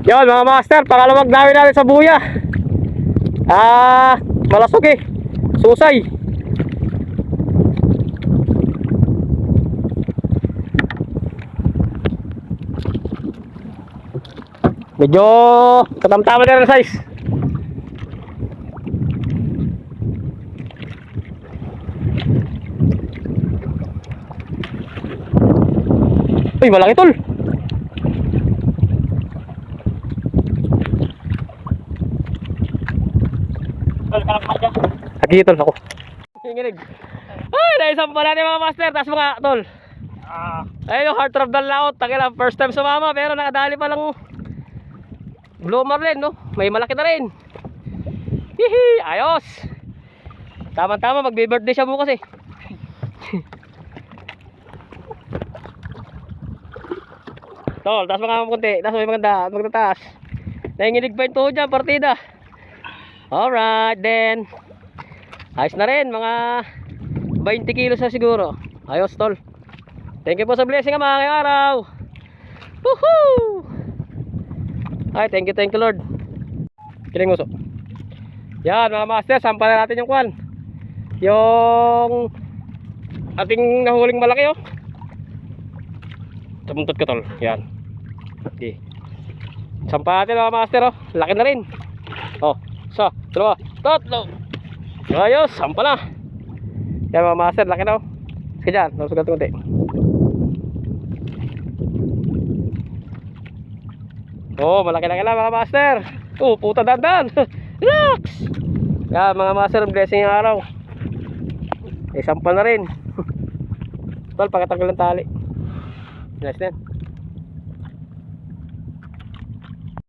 Yun mga master, pangalawang dami natin sa buya. Malasog eh. Susay. Medyo katamtama na rin size. Uy, malaki tol. Lagi tol ako. Hinginig. Ay, naisampa natin mga master. Taas mga tol. Ayun yung heart of the laut. Takila, first time sumama pero nakadali pa lang blue marlin, no? May malaki na rin. Hihi, ayos. Tama-tama, magbe-birthday siya bukas eh. Tol, taas mga kunti. Taas may maganda, magtataas. Nanginginig pa yung tuhod dyan, partida. Alright, then. Ayos na rin, mga 20 kilos na siguro. Ayos, tol. Thank you po sa blessing mga ngayong araw. Woohoo! Ay, thank you Lord. Kiling uso. Yan mga master, sampa na natin yung kwan. Yung ating nahuling malaki oh. Tumuntot ka tol. Yan. Okay. Sampa natin mga master oh. Laki na rin. Oh, isa, dalawa, tatlo. Ayos, sampa na. Yan mga master, laki na oh. Sige dyan, nasugat konti. Oh, malaki-laki lang mga master. Oh, puta dandan. Relax. Yan mga master, blessing yung araw. Sampal na rin. Tol, pakitanggal ng tali. Nice din.